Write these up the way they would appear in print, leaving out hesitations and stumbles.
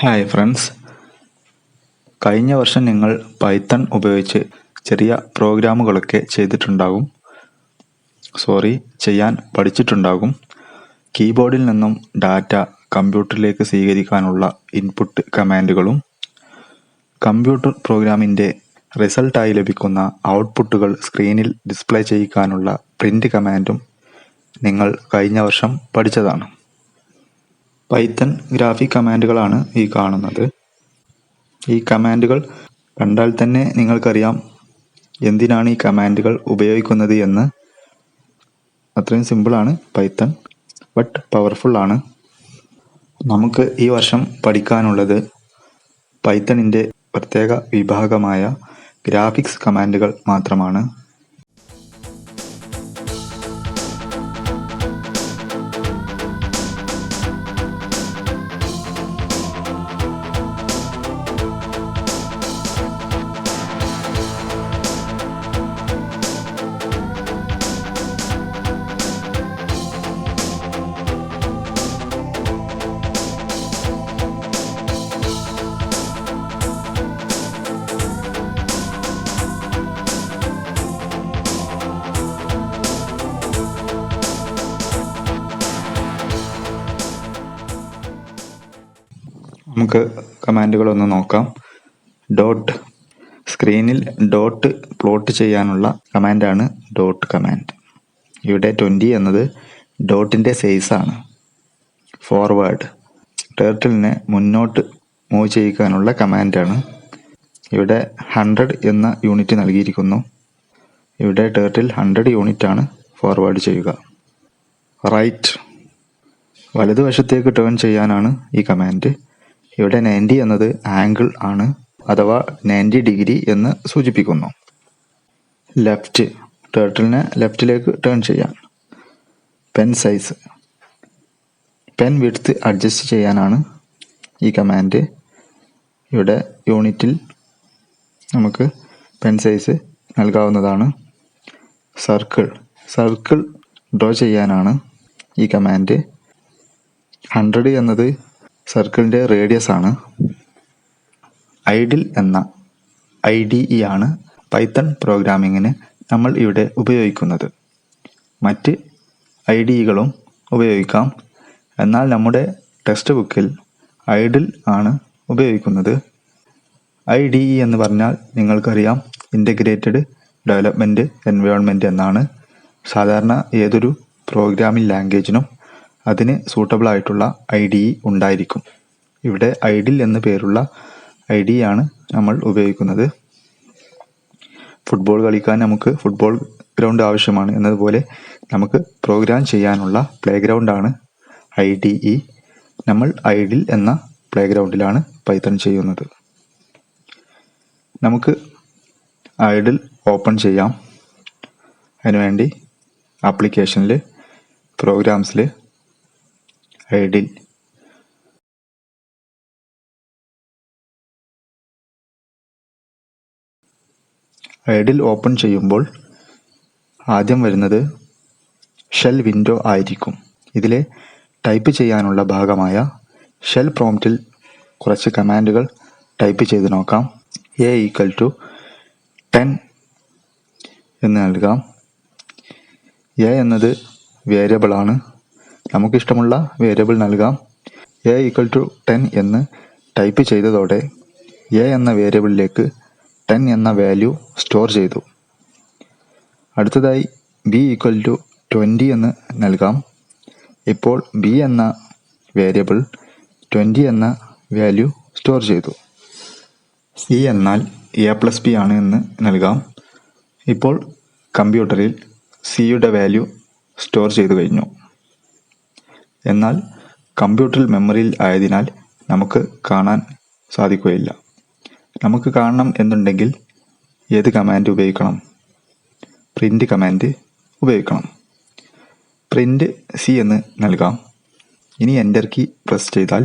Hi friends, കഴിഞ്ഞ വർഷം നിങ്ങൾ പൈത്തൺ ഉപയോഗിച്ച് ചെറിയ പ്രോഗ്രാമുകളൊക്കെ ചെയ്യാൻ പഠിച്ചിട്ടുണ്ടാകും. കീബോർഡിൽ നിന്നും ഡാറ്റ കമ്പ്യൂട്ടറിലേക്ക് സ്വീകരിക്കാനുള്ള ഇൻപുട്ട് കമാൻഡുകളും കമ്പ്യൂട്ടർ പ്രോഗ്രാമിൻ്റെ റിസൾട്ടായി ലഭിക്കുന്ന ഔട്ട്പുട്ടുകൾ സ്ക്രീനിൽ ഡിസ്പ്ലേ ചെയ്യിക്കാനുള്ള പ്രിൻ്റ് കമാൻഡും നിങ്ങൾ കഴിഞ്ഞ വർഷം പഠിച്ചതാണ്. പൈത്തൺ ഗ്രാഫിക് കമാൻഡുകളാണ് ഈ കാണുന്നത്. ഈ കമാൻഡുകൾ കണ്ടാൽ തന്നെ നിങ്ങൾക്കറിയാം എന്തിനാണ് ഈ കമാൻഡുകൾ ഉപയോഗിക്കുന്നത് എന്ന്. അത്രയും സിമ്പിളാണ് പൈത്തൺ, ബട്ട് പവർഫുൾ ആണ്. നമുക്ക് ഈ വർഷം പഠിക്കാനുള്ളത് പൈത്തണിൻ്റെ പ്രത്യേക വിഭാഗമായ ഗ്രാഫിക്സ് കമാൻഡുകൾ മാത്രമാണ്. നമുക്ക് കമാൻഡുകളൊന്ന് നോക്കാം. ഡോട്ട്, സ്ക്രീനിൽ ഡോട്ട് പ്ലോട്ട് ചെയ്യാനുള്ള കമാൻഡാണ് ഡോട്ട് കമാൻഡ്. ഇവിടെ 20 എന്നത് ഡോട്ടിൻ്റെ സൈസാണ്. ഫോർവേഡ്, ടേർട്ടിലിനെ മുന്നോട്ട് മൂവ് ചെയ്യിക്കാനുള്ള കമാൻഡാണ്. ഇവിടെ 100 എന്ന യൂണിറ്റ് നൽകിയിരിക്കുന്നു. ഇവിടെ ടേർട്ടിൽ 100 യൂണിറ്റാണ് ഫോർവേഡ് ചെയ്യുക. റൈറ്റ്, വലതുവശത്തേക്ക് ടേൺ ചെയ്യാനാണ് ഈ കമാൻഡ്. ഇവിടെ 90 എന്നത് ആംഗിൾ ആണ്, അഥവാ 90 ഡിഗ്രി എന്ന് സൂചിപ്പിക്കുന്നു. ലെഫ്റ്റ്, ടേർട്ടിലിനെ ലെഫ്റ്റിലേക്ക് ടേൺ ചെയ്യാൻ. Pen size, pen width adjust ചെയ്യാനാണ് ഈ കമാൻഡ്. ഇവിടെ യൂണിറ്റിൽ നമുക്ക് പെൻ സൈസ് നൽകാവുന്നതാണ്. സർക്കിൾ, സർക്കിൾ ഡ്രോ ചെയ്യാനാണ് ഈ കമാൻഡ്. 100 എന്നത് സർക്കിളിൻ്റെ റേഡിയസ് ആണ്. ഐഡിൽ എന്ന IDE ആണ് പൈത്തൺ പ്രോഗ്രാമിങ്ങിന് നമ്മൾ ഇവിടെ ഉപയോഗിക്കുന്നത്. മറ്റ് IDEകളും ഉപയോഗിക്കാം, എന്നാൽ നമ്മുടെ ടെക്സ്റ്റ് ബുക്കിൽ ഐഡിൽ ആണ് ഉപയോഗിക്കുന്നത്. IDE എന്ന് പറഞ്ഞാൽ നിങ്ങൾക്കറിയാം, ഇൻ്റഗ്രേറ്റഡ് ഡെവലപ്മെൻറ്റ് എൻവയോൺമെൻറ്റ് എന്നാണ്. സാധാരണ ഏതൊരു പ്രോഗ്രാമിംഗ് ലാംഗ്വേജിനും അതിന് സൂട്ടബിൾ ആയിട്ടുള്ള IDE ഉണ്ടായിരിക്കും. ഇവിടെ ഐഡിൽ എന്ന പേരുള്ള IDE ആണ് നമ്മൾ ഉപയോഗിക്കുന്നത്. ഫുട്ബോൾ കളിക്കാൻ നമുക്ക് ഫുട്ബോൾ ഗ്രൗണ്ട് ആവശ്യമാണ് എന്നതുപോലെ നമുക്ക് പ്രോഗ്രാം ചെയ്യാനുള്ള പ്ലേ ഗ്രൗണ്ടാണ് IDE. നമ്മൾ ഐഡിൽ എന്ന പ്ലേ ഗ്രൗണ്ടിലാണ് പൈത്തൺ ചെയ്യുന്നത്. നമുക്ക് ഐഡിൽ ഓപ്പൺ ചെയ്യാം. അതിനുവേണ്ടി ആപ്ലിക്കേഷനിൽ പ്രോഗ്രാംസിൽ ഐഡിൽ, ഐഡിൽ ഓപ്പൺ ചെയ്യുമ്പോൾ ആദ്യം വരുന്നത് ഷെൽ വിൻഡോ ആയിരിക്കും. ഇതിലെ ടൈപ്പ് ചെയ്യാനുള്ള ഭാഗമായ ഷെൽ പ്രോംപ്റ്റിൽ കുറച്ച് കമാൻഡുകൾ ടൈപ്പ് ചെയ്ത് നോക്കാം. A = 10 എന്ന് നൽകാം. A എന്നത് വേരിയബിളാണ്, നമുക്കിഷ്ടമുള്ള വേരിയബിൾ നൽകാം. A = 10 എന്ന് ടൈപ്പ് ചെയ്തതോടെ A എന്ന വേരിയബിളിലേക്ക് 10 എന്ന വാല്യൂ സ്റ്റോർ ചെയ്തു. അടുത്തതായി B = 20 എന്ന് നൽകാം. ഇപ്പോൾ B എന്ന വേരിയബിൾ 20 എന്ന വാല്യൂ സ്റ്റോർ ചെയ്തു. C എന്നാൽ A+B ആണ് എന്ന് നൽകാം. ഇപ്പോൾ കമ്പ്യൂട്ടറിൽ Cയുടെ വാല്യൂ സ്റ്റോർ ചെയ്തു കഴിഞ്ഞു. എന്നാൽ കമ്പ്യൂട്ടറിൽ മെമ്മറിയിൽ ആയതിനാൽ നമുക്ക് കാണാൻ സാധിക്കുകയില്ല. നമുക്ക് കാണണം എന്നുണ്ടെങ്കിൽ ഏത് കമാൻഡ് ഉപയോഗിക്കണം? പ്രിൻ്റ് കമാൻഡ് ഉപയോഗിക്കണം. പ്രിൻ്റ് C എന്ന് നൽകാം. ഇനി എൻ്റർ കീ പ്രസ് ചെയ്താൽ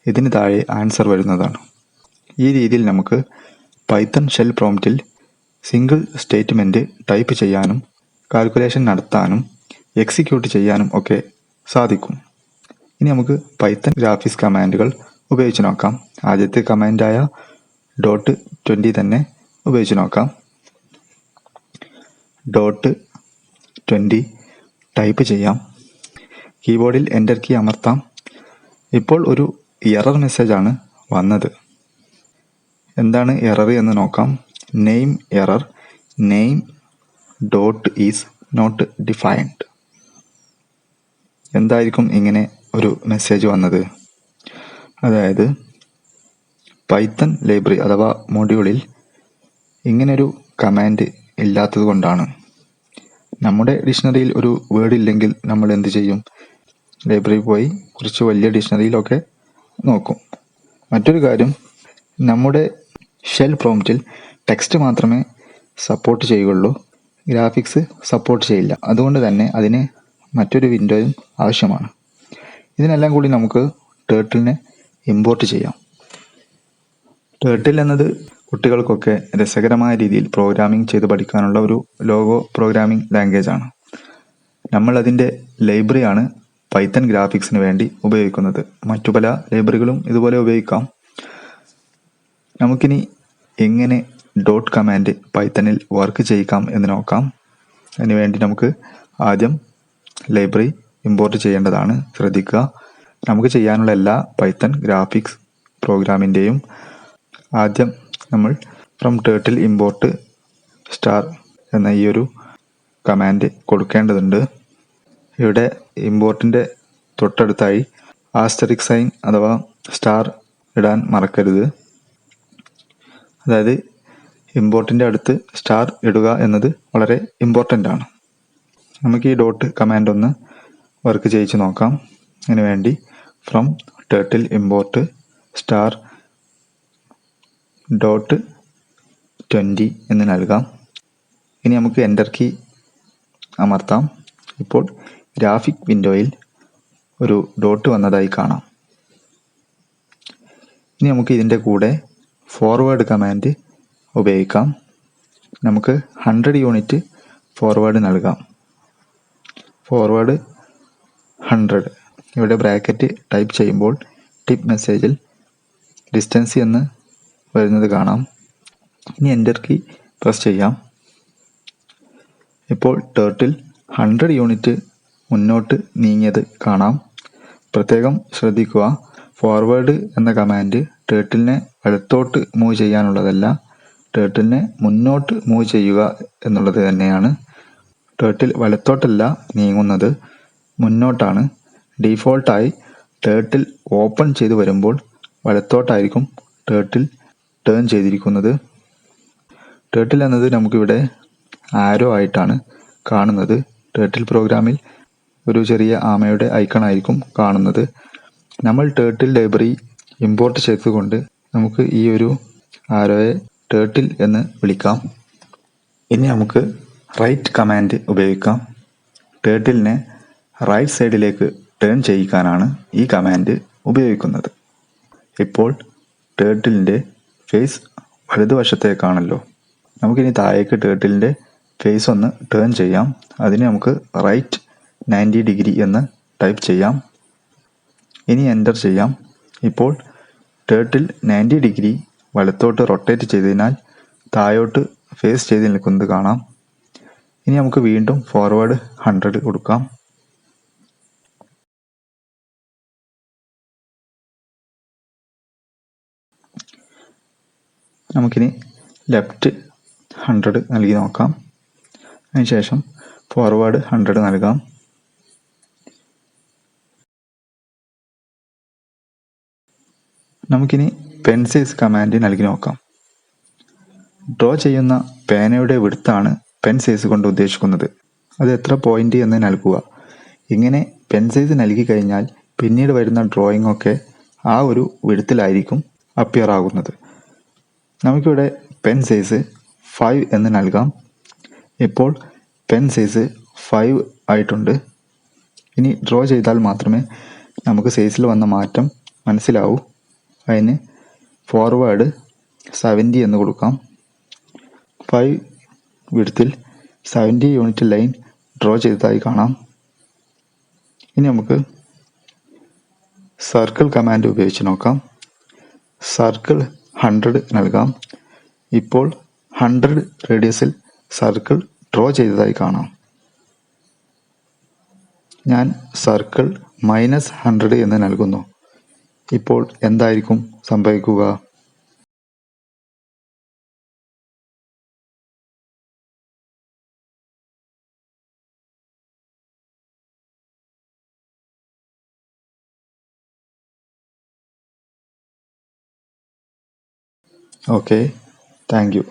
ഇതിന് താഴെ ആൻസർ വരുന്നതാണ്. ഈ രീതിയിൽ നമുക്ക് പൈത്തൺ ഷെൽ പ്രോംപ്റ്റിൽ സിംഗിൾ സ്റ്റേറ്റ്മെൻറ്റ് ടൈപ്പ് ചെയ്യാനും കാൽക്കുലേഷൻ നടത്താനും എക്സിക്യൂട്ട് ചെയ്യാനും ഒക്കെ സാധിക്കും. ഇനി നമുക്ക് പൈത്തൺ ഗ്രാഫിക്സ് കമാൻഡുകൾ ഉപയോഗിച്ച് നോക്കാം. ആദ്യത്തെ കമാൻഡായ .20 തന്നെ ഉപയോഗിച്ച് നോക്കാം. .20 ടൈപ്പ് ചെയ്യാം. കീബോർഡിൽ എൻ്റർ കീ അമർത്താം. ഇപ്പോൾ ഒരു എറർ മെസ്സേജാണ് വന്നത്. എന്താണ് എറർ എന്ന് നോക്കാം. Name error, name dot is not defined. എന്തായിരിക്കും ഇങ്ങനെ ഒരു മെസ്സേജ് വന്നത്? അതായത് പൈത്തൺ ലൈബ്രറി അഥവാ മൊഡ്യൂളിൽ ഇങ്ങനൊരു കമാൻഡ് ഇല്ലാത്തത് കൊണ്ടാണ്. നമ്മുടെ ഡിക്ഷണറിയിൽ ഒരു വേർഡ് ഇല്ലെങ്കിൽ നമ്മൾ എന്ത് ചെയ്യും? ലൈബ്രറിയിൽ പോയി കുറച്ച് വലിയ ഡിക്ഷണറിയിലൊക്കെ നോക്കും. മറ്റൊരു കാര്യം, നമ്മുടെ ഷെൽ പ്രോംപ്റ്റിൽ ടെക്സ്റ്റ് മാത്രമേ സപ്പോർട്ട് ചെയ്യുകയുള്ളൂ, ഗ്രാഫിക്സ് സപ്പോർട്ട് ചെയ്യില്ല. അതുകൊണ്ട് തന്നെ അതിന് മറ്റൊരു വിൻഡോയും ആവശ്യമാണ്. ഇതിനെല്ലാം കൂടി നമുക്ക് ടേർട്ടിലിനെ ഇമ്പോർട്ട് ചെയ്യാം. ടേർട്ടിൽ എന്നത് കുട്ടികൾക്കൊക്കെ രസകരമായ രീതിയിൽ പ്രോഗ്രാമിംഗ് ചെയ്ത് പഠിക്കാനുള്ള ഒരു ലോഗോ പ്രോഗ്രാമിംഗ് ലാംഗ്വേജ് ആണ്. നമ്മൾ അതിൻ്റെ ലൈബ്രറിയാണ് പൈത്തൺ ഗ്രാഫിക്സിന് വേണ്ടി ഉപയോഗിക്കുന്നത്. മറ്റു പല ലൈബ്രറികളും ഇതുപോലെ ഉപയോഗിക്കാം. നമുക്കിനി എങ്ങനെ ഡോട്ട് കമാൻഡ് പൈത്തണിൽ വർക്ക് ചെയ്യിക്കാം എന്ന് നോക്കാം. അതിനുവേണ്ടി നമുക്ക് ആദ്യം ലൈബ്രറി ഇമ്പോർട്ട് ചെയ്യേണ്ടതാണ്. ശ്രദ്ധിക്കുക, നമുക്ക് ചെയ്യാനുള്ള എല്ലാ പൈത്തൺ ഗ്രാഫിക്സ് പ്രോഗ്രാമിൻ്റെയും ആദ്യം നമ്മൾ ഫ്രം ടേർട്ടിൽ ഇമ്പോർട്ട് സ്റ്റാർ എന്ന ഈ ഒരു കമാൻഡ് കൊടുക്കേണ്ടതുണ്ട്. ഇവിടെ ഇമ്പോർട്ടിൻ്റെ തൊട്ടടുത്തായി ആസ്റ്ററിക് സൈൻ അഥവാ സ്റ്റാർ ഇടാൻ മറക്കരുത്. അതായത് ഇമ്പോർട്ടിൻ്റെ അടുത്ത് സ്റ്റാർ ഇടുക എന്നത് വളരെ ഇമ്പോർട്ടൻ്റ് ആണ്. നമുക്ക് ഈ ഡോട്ട് കമാൻഡ് ഒന്ന് വർക്ക് ചെയ്യിച്ച് നോക്കാം. അതിനുവേണ്ടി ഫ്രം ടേർട്ടിൽ ഇമ്പോർട്ട് സ്റ്റാർ .20 എന്ന് നൽകാം. ഇനി നമുക്ക് എൻ്റർ കീ അമർത്താം. ഇപ്പോൾ ഗ്രാഫിക് വിൻഡോയിൽ ഒരു ഡോട്ട് വന്നതായി കാണാം. ഇനി നമുക്ക് ഇതിൻ്റെ കൂടെ ഫോർവേഡ് കമാൻഡ് ഉപയോഗിക്കാം. നമുക്ക് 100 യൂണിറ്റ് ഫോർവേഡ് നൽകാം. ഫോർവേഡ് 100. ഇവിടെ ബ്രാക്കറ്റ് ടൈപ്പ് ചെയ്യുമ്പോൾ ടിപ്പ് മെസ്സേജിൽ ഡിസ്റ്റൻസ് എന്ന് വരുന്നത് കാണാം. ഇനി എൻ്റർ കീ പ്രസ് ചെയ്യാം. ഇപ്പോൾ ടേർട്ടിൽ 100 യൂണിറ്റ് മുന്നോട്ട് നീങ്ങിയത് കാണാം. പ്രത്യേകം ശ്രദ്ധിക്കുക, ഫോർവേഡ് എന്ന കമാൻഡ് ടേർട്ടിലിനെ വലത്തോട്ട് മൂവ് ചെയ്യാനുള്ളതല്ല, ടേർട്ടിലിനെ മുന്നോട്ട് മൂവ് ചെയ്യുക എന്നുള്ളത് തന്നെയാണ്. ടേർട്ടിൽ വലത്തോട്ടല്ല നീങ്ങുന്നത്, മുന്നോട്ടാണ്. ഡീഫോൾട്ടായി ടേർട്ടിൽ ഓപ്പൺ ചെയ്ത് വരുമ്പോൾ വലത്തോട്ടായിരിക്കും ടേർട്ടിൽ ടേൺ ചെയ്തിരിക്കുന്നത്. ടേർട്ടിൽ എന്നത് നമുക്കിവിടെ ആരോ ആയിട്ടാണ് കാണുന്നത്. ടേർട്ടിൽ പ്രോഗ്രാമിൽ ഒരു ചെറിയ ആമയുടെ ഐക്കൺ ആയിരിക്കും കാണുന്നത്. നമ്മൾ ടേർട്ടിൽ ലൈബ്രറി ഇമ്പോർട്ട് ചെയ്തുകൊണ്ട് നമുക്ക് ഈ ഒരു ആരോയെ ടേർട്ടിൽ എന്ന് വിളിക്കാം. ഇനി നമുക്ക് റൈറ്റ് കമാൻഡ് ഉപയോഗിക്കാം. ടേർട്ടിലിനെ റൈറ്റ് സൈഡിലേക്ക് ടേൺ ചെയ്യിക്കാനാണ് ഈ കമാൻഡ് ഉപയോഗിക്കുന്നത്. ഇപ്പോൾ ടേർട്ടിലിൻ്റെ ഫേസ് വലതുവശത്തേക്കാണല്ലോ. നമുക്കിനി താഴേക്ക് ടേർട്ടിലിൻ്റെ ഫേസ് ഒന്ന് ടേൺ ചെയ്യാം. അതിന് നമുക്ക് റൈറ്റ് 90 ഡിഗ്രി എന്ന് ടൈപ്പ് ചെയ്യാം. ഇനി എൻ്റർ ചെയ്യാം. ഇപ്പോൾ ടേർട്ടിൽ 90 ഡിഗ്രി വലത്തോട്ട് റൊട്ടേറ്റ് ചെയ്തതിനാൽ താഴോട്ട് ഫേസ് ചെയ്ത് നിൽക്കുന്നത് കാണാം. ഇനി നമുക്ക് വീണ്ടും ഫോർവേഡ് 100 കൊടുക്കാം. നമുക്കിനി ലെഫ്റ്റ് 100 നൽകി നോക്കാം. അതിനുശേഷം ഫോർവേഡ് 100 നൽകാം. നമുക്കിനി പെൻ സൈസ് കമാൻഡ് നൽകി നോക്കാം. ഡ്രോ ചെയ്യുന്ന പേനയുടെ വിഡ്ത്താണ് പെൻ സൈസ് കൊണ്ട് ഉദ്ദേശിക്കുന്നത്. അത് എത്ര പോയിന്റ് എന്ന് നൽകുക. ഇങ്ങനെ പെൻ സൈസ് നൽകി കഴിഞ്ഞാൽ പിന്നീട് വരുന്ന ഡ്രോയിങ് ഒക്കെ ആ ഒരു വിഡ്ത്തിലായിരിക്കും അപ്പിയർ ആകുന്നത്. നമുക്കിവിടെ പെൻ സൈസ് 5 എന്ന് നൽകാം. ഇപ്പോൾ പെൻ സൈസ് 5 ആയിട്ടുണ്ട്. ഇനി ഡ്രോ ചെയ്താൽ മാത്രമേ നമുക്ക് സൈസിൽ വന്ന മാറ്റം മനസ്സിലാവൂ. അതിന് ഫോർവേഡ് 70 എന്ന് കൊടുക്കാം. 5 വിഡ്ത്തിൽ 70 യൂണിറ്റ് ലൈൻ ഡ്രോ ചെയ്തതായി കാണാം. ഇനി നമുക്ക് സർക്കിൾ കമാൻഡ് ഉപയോഗിച്ച് നോക്കാം. സർക്കിൾ 100 നൽകാം. ഇപ്പോൾ 100 റേഡിയസിൽ സർക്കിൾ ഡ്രോ ചെയ്തതായി കാണാം. ഞാൻ സർക്കിൾ -100 എന്ന് നൽകുന്നു. ഇപ്പോൾ എന്തായിരിക്കും സംഭവിക്കുക? Okay, thank you.